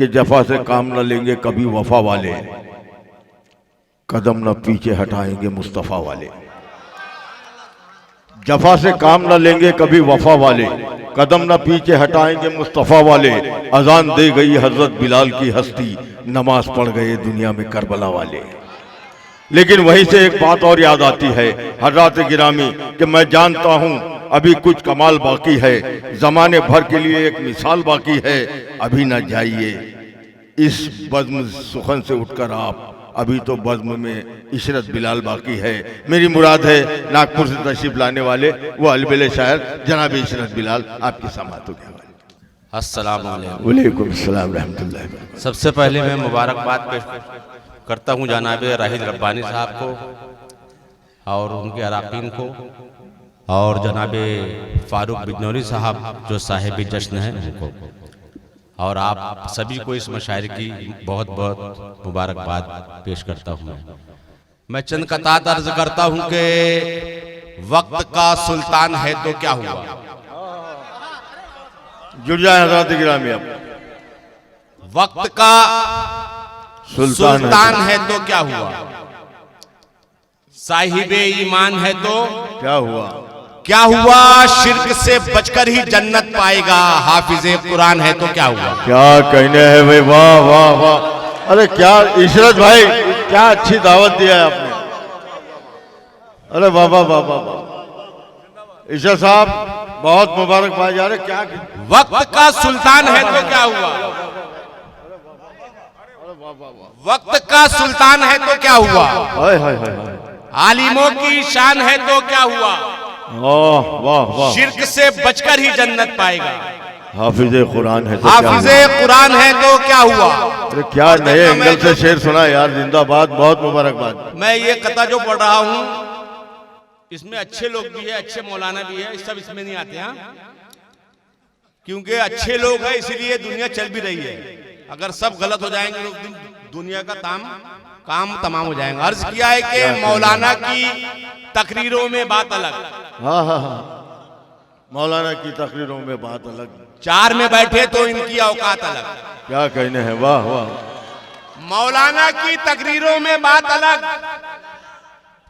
कि जफा से काम न लेंगे कभी वफा वाले, कदम न पीछे हटाएंगे मुस्तफ़ा वाले। जफा से काम न लेंगे कभी वफा वाले, कदम न पीछे हटाएंगे मुस्तफ़ा वाले। अजान दे गई हजरत बिलाल की हस्ती, नमाज पढ़ गए दुनिया में करबला वाले। लेकिन वहीं से एक बात और याद आती है हजरत गिरामी, कि मैं जानता हूं अभी कुछ कमाल बाकी है, जमाने भर के लिए एक मिसाल बाकी है। अभी ना जाइए इस बज़्म सुखन से उठकर आप, अभी तो बज़्म में इशरत बिलाल बाकी है। मेरी मुराद है नागपुर से तशरीफ लाने वाले वो अलबेले शायर जनाब इशरत बिलाल, आपकी समाअतों के हवाले। अस्सलाम वालेकुम। वालेकुम अस्सलाम रहमतुल्लाह। सबसे पहले मैं मुबारकबाद पेश करता हूँ जनाब राहिद रब्बानी साहब को और उनके अराकीन को, और जनाब फारूक बिजनौरी साहब जो साहिब जश्न हैं उनको, और आप सभी को इस मशायर की बहुत बहुत मुबारकबाद पेश करता हूँ। मैं चंद कतात अर्ज करता हूँ कि वक्त का सुल्तान है तो क्या हुआ। जुड़ जाए हजरत गिरामी, आप वक्त का सुल्तान है तो क्या हुआ, साहिबे ईमान है तो क्या हुआ। क्या हुआ, शिर्क से बचकर ही जन्नत पाएगा, हाफिजे कुरान है तो क्या हुआ। क्या कहने हैं भाई, वाह वाह वाह। अरे क्या इशरत भाई, क्या अच्छी दावत दिया है आपने। अरे वाह वाह वाह वाह। इशरत साहब बहुत मुबारकबाद यार। क्या वक्त का सुल्तान है तो क्या हुआ, वक्त का सुल्तान है तो क्या हुआ, हाय हाय हाय, आलिमों की शान है तो क्या हुआ, वाह वाह वाह। शिर्क से बचकर ही जन्नत पाएगा, हाफिजे कुरान है तो हाफिजे कुरान है तो क्या हुआ। अरे क्या नए एंगल से शेर सुना यार, जिंदाबाद, बहुत मुबारकबाद। मैं ये कथा जो पढ़ रहा हूँ इसमें अच्छे लोग भी है, अच्छे मौलाना भी है, सब इसमें नहीं आते हैं, क्योंकि अच्छे लोग हैं इसलिए दुनिया चल भी रही है। अगर सब गलत हो जाएंगे तो दुनिया का काम तमाम हो जाएगा। अर्ज किया है कि मौलाना की तकरीरों में बात अलग, हाँ हाँ हाँ, मौलाना की तकरीरों में बात अलग, चार में बैठे तो इनकी औकात अलग। क्या कहने हैं, वाह वाह। मौलाना की तकरीरों में बात अलग,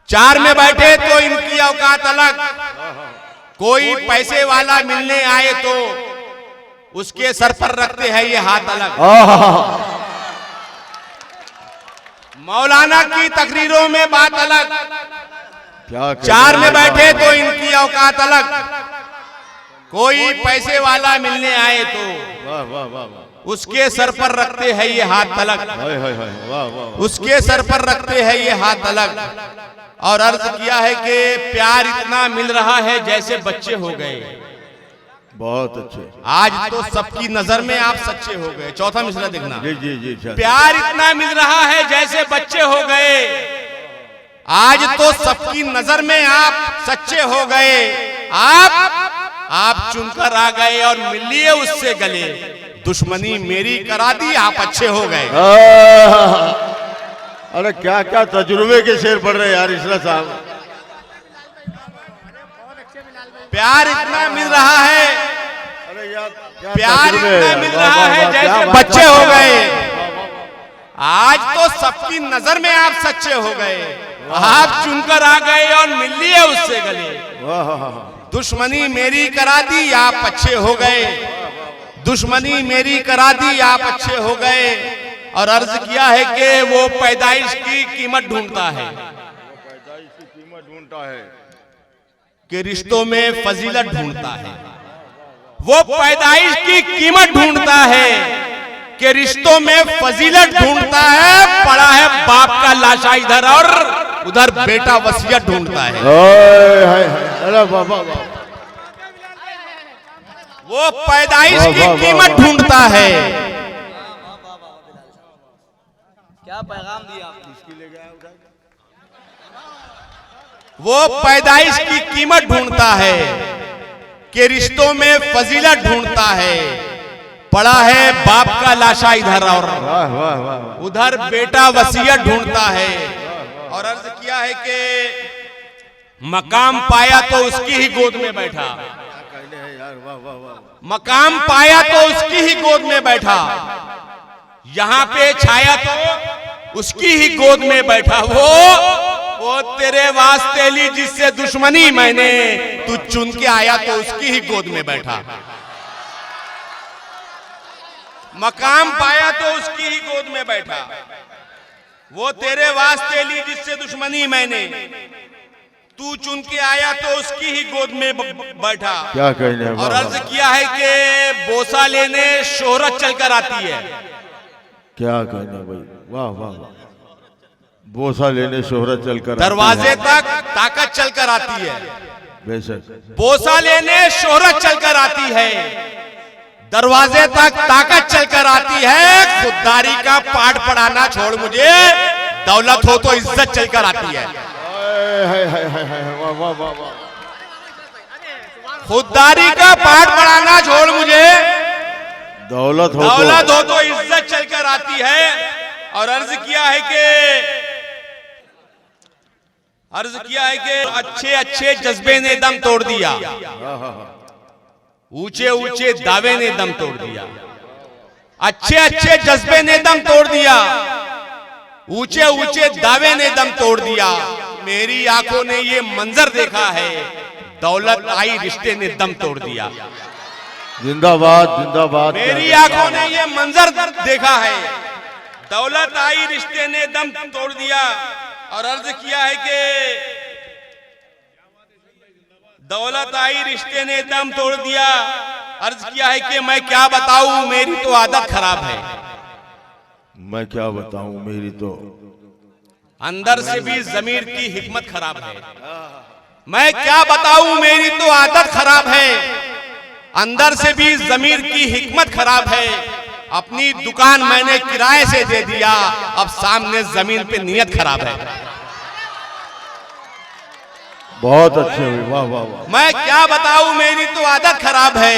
चार में बैठे तो इनकी औकात अलग। कोई पैसे वाला मिलने आए तो उसके सर पर रखते हैं ये हाथ अलग। मौलाना की तकरीरों में बात अलग, क्या चार में बैठे तो इनकी औकात अलग। कोई पैसे वाला मिलने आए तो वाह वाह वाह, उसके सर पर रखते हैं ये हाथ अलग, हाय हाय हाय, वाह वाह। उसके सर पर रखते हैं ये हाथ अलग। और अर्ज किया है कि प्यार इतना मिल रहा है जैसे बच्चे हो गए। बहुत अच्छे। आज तो सबकी नजर में आप सच्चे हो गए। चौथा मिसरा देखना, जी जी जी। प्यार इतना मिल रहा है जैसे बच्चे हो गए, आज तो सबकी नजर में आप सच्चे हो गए। आप चुनकर आ गए और मिल लिए उससे गले, दुश्मनी मेरी करा दी, आप अच्छे हो गए। अरे क्या क्या तजुर्बे के शेर पढ़ रहे यार इशरत साहब। प्यार इतना मिल रहा है, अरे यार प्यार इतना मिल रहा है जैसे बच्चे हो गए, आज तो सबकी नजर में आप सच्चे हो गए। आप चुनकर आ गए और मिल लिए उससे गले, दुश्मनी मेरी करा दी, आप अच्छे हो गए। दुश्मनी मेरी करा दी, आप अच्छे हो गए। और अर्ज किया है कि वो पैदाइश की कीमत ढूंढता है, कि रिश्तों में फजीलत ढूंढता है। वो पैदाइश की कीमत ढूंढता है कि रिश्तों में फजीलत ढूंढता है। पड़ा है बाप का लाशा इधर और उधर बेटा वसीयत ढूंढता है। अरे बाबा, वो पैदाइश की कीमत ढूंढता है। क्या पैगाम दिया आपने? वो पैदाइश की कीमत ढूंढता है कि रिश्तों में फजीलत ढूंढता है। पड़ा है बाप का लाशा इधर और उधर बेटा वसीयत ढूंढता है। और अर्ज किया है कि मकाम पाया तो उसकी ही गोद में बैठा, मकाम पाया तो उसकी ही गोद में बैठा। यहाँ पे छाया तो उसकी ही गोद में बैठा वो तेरे वास्ते ली जिससे दुश्मनी मैंने, तू चुन के आया तो उसकी ही गोद में बैठा। मकाम पाया तो उसकी ही गोद में बैठा, वो तेरे वास्ते ली जिससे दुश्मनी मैंने, तू चुन के आया तो उसकी ही गोद में बैठा। क्या कहने, और अर्ज किया है कि बोसा लेने शोहरत चलकर आती है। क्या कहना भाई, वाह वाह वाह। बोसा लेने शोहरत चलकर दरवाजे तक ताकत चलकर आती है। बेशक बोसा लेने शोहरत चलकर आती है, दरवाजे तक ताकत चलकर आती है। खुददारी का पाठ पढ़ाना छोड़ मुझे, दौलत हो तो इज्जत चलकर आती है। वाह वाह वाह वाह। खुददारी का पाठ पढ़ाना छोड़ मुझे, दौलत हो तो इज्जत चलकर आती है। और अर्ज किया है कि अच्छे अच्छे जज्बे ने दम तोड़ दिया, ऊंचे ऊंचे दावे ने दम तोड़ दिया। अच्छे अच्छे जज्बे ने दम तोड़ दिया, ऊंचे ऊंचे दावे ने दम तोड़ दिया। मेरी आंखों ने ये मंजर देखा है, दौलत आई रिश्ते ने दम तोड़ दिया। जिंदाबाद जिंदाबाद। मेरी आंखों ने ये मंजर देखा है, दौलत आई रिश्ते ने दम तोड़ दिया। और अर्ज किया है कि दौलत आई रिश्ते ने दम तोड़ दिया। अर्ज किया है कि मैं क्या बताऊं, मेरी तो आदत खराब है। मैं क्या बताऊं, मेरी तो अंदर से भी जमीर की हिकमत खराब है। मैं क्या बताऊं, मेरी तो आदत खराब है, अंदर से भी जमीर की हिकमत खराब है। अपनी दुकान मैंने किराए से दे दिया, अब सामने जमीन पे नियत खराब है। बहुत अच्छे हुए, वाह वाह वाह। मैं क्या बताऊं, मेरी तो आदत खराब है,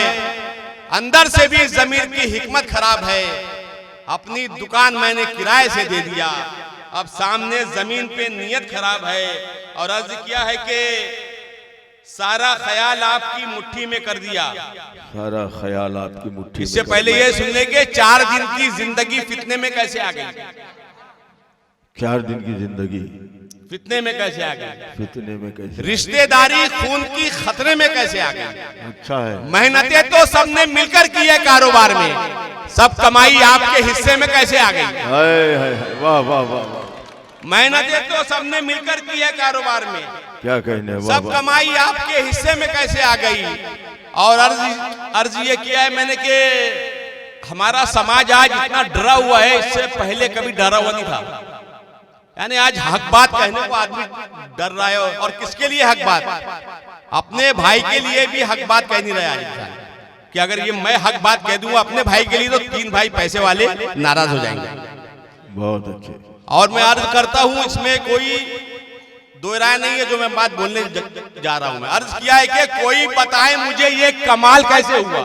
अंदर से भी जमीर की हिकमत खराब है। अपनी दुकान मैंने किराए से दे दिया, अब सामने जमीन पे नियत खराब है। और अर्ज किया है कि सारा ख्याल आपकी मुट्ठी में कर दिया। सारा ख्याल आपकी मुट्ठी। इससे पहले ये सुन ले कि 4 दिन की जिंदगी फितने में कैसे आ गई। 4 दिन की जिंदगी फितने में कैसे आ गई, फितने में कैसे, रिश्तेदारी खून की खतरे में कैसे आ गई। अच्छा है। मेहनतें तो सबने मिलकर की है कारोबार में, सब कमाई आपके हिस्से में कैसे आ गई। हाय हाय हाय, वाह वाह वाह वाह। मेहनतें तो सबने मिलकर की है कारोबार में, क्या कहने, वाह सब वाह। कमाई आपके हिस्से में कैसे आ गई। और अर्ज ये किया है मैंने कि हमारा समाज आज इतना डरा हुआ है, इससे पहले कभी डरा हुआ नहीं था। यानी आज हक बात कहने को आदमी डर रहा है। और किसके लिए हक बात, अपने भाई के लिए भी हक बात कह नहीं रहा है कि अगर ये मैं हक बात कह दूंगा अपने भाई के लिए तो 3 भाई पैसे वाले नाराज हो जाएंगे। बहुत अच्छे। और मैं अर्ज करता हूं, इसमें कोई दो राय नहीं है जो मैं बात बोलने जा रहा हूं। मैं अर्ज किया है कि कोई बताए मुझे ये कमाल कैसे हुआ,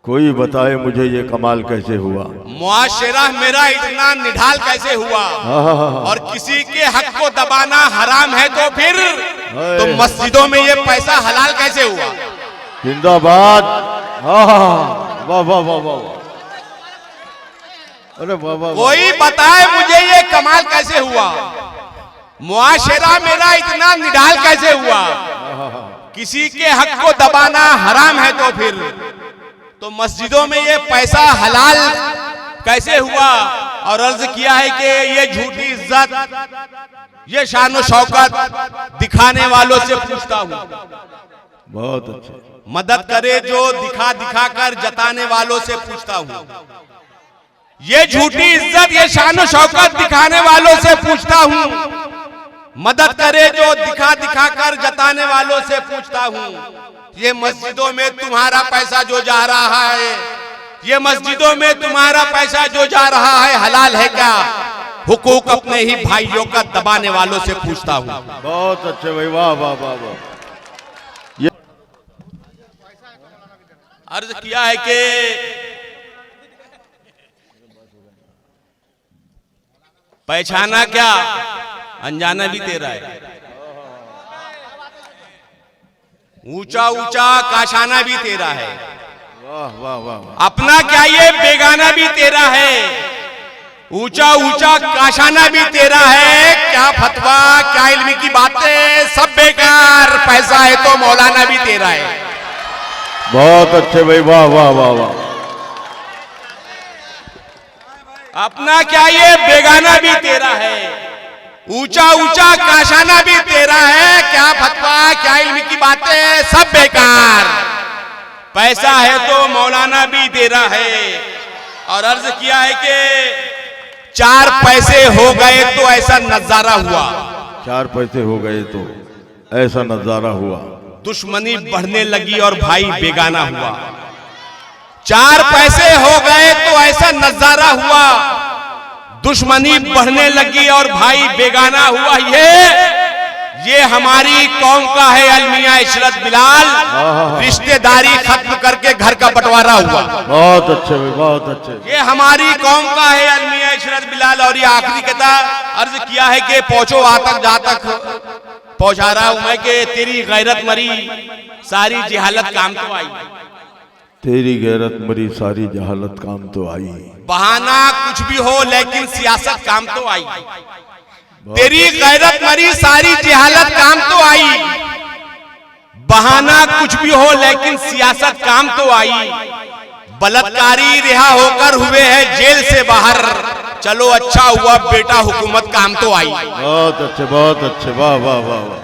कोई बताए मुझे ये कमाल कैसे हुआ। मुआशरा मेरा इतना निढाल कैसे हुआ। और किसी के हक को दबाना हराम है तो फिर तो मस्जिदों में ये पैसा हलाल कैसे हुआ। जिंदाबाद। वाह वाह वाह वाह वाह। अरे वाह वाह। कोई बताए मुझे ये कमाल कैसे हुआ, मुआशरा मेरा इतना निढाल कैसे हुआ। किसी के हक को दबाना हराम है तो फिर तो मस्जिदों में ये पैसा हलाल कैसे हुआ। और अर्ज किया है कि ये झूठी इज्जत, ये शान शौकत दिखाने वालों से पूछता हूँ। बहुत अच्छे। मदद करे जो दिखा दिखा कर जताने वालों से पूछता हूँ। ये झूठी इज्जत, ये शान शौकत दिखाने वालों से पूछता हूँ। मदद करे जो दिखा दिखा कर जताने वालों से पूछता हूँ। ये मस्जिदों में तुम्हारा पैसा जो जा रहा है, ये मस्जिदों में तुम्हारा पैसा जो जा रहा है हलाल है क्या। हुकूक अपने ही भाइयों का दबाने वालों से पूछता हूँ। बहुत अच्छे भाई, वाह वाह वाह वाह। अर्ज किया है कि पहचाना क्या अनजाना भी तेरा है, ऊंचा ऊंचा काशाना भी तेरा है। वाह वाह वाह वाह। अपना क्या ये बेगाना भी तेरा है, ऊंचा ऊंचा काशाना भी तेरा है, क्या फतवा क्या इल्मी की बातें सब बेकार, पैसा है तो मौलाना भी तेरा है। बहुत अच्छे भाई, वाह वाह वाह वाह। अपना क्या ये बेगाना भी तेरा है, ऊंचा ऊंचा काशाना भी तेरा है, क्या फतवा क्या इल्मी की बातें सब बेकार, पैसा है तो मौलाना भी तेरा है। और अर्ज किया है कि 4 पैसे हो गए तो ऐसा नजारा हुआ, 4 पैसे हो गए तो ऐसा नजारा हुआ, दुश्मनी बढ़ने लगी और भाई बेगाना हुआ। 4 पैसे हो गए तो ऐसा नजारा हुआ, दुश्मनी बढ़ने लगी और भाई बेगाना हुआ। ये हमारी कौम का है अलमिया इशरत बिलाल, रिश्तेदारी खत्म करके घर का बंटवारा हुआ। बहुत अच्छे भाई, बहुत अच्छे। ये हमारी कौम का है अलमिया इशरत बिलाल। और ये आखिरी कहता अर्ज किया है कि पहुंचो आ तक जा तक पहुंचा रहा हूं मैं कि तेरी गैरत मरी सारी जहालत काम तो आई, तेरी गैरत मरी सारी जहालत काम तो आई, बहाना कुछ भी हो लेकिन सियासत काम तो आई। तेरी गैरत मरी सारी जहालत काम तो आई, बहाना कुछ भी हो लेकिन सियासत काम तो आई। बलात्कारी रिहा होकर हुए हैं जेल से बाहर, चलो अच्छा हुआ बेटा हुकूमत काम तो आई। बहुत अच्छे, बहुत अच्छे, वाह वाह वाह वाह।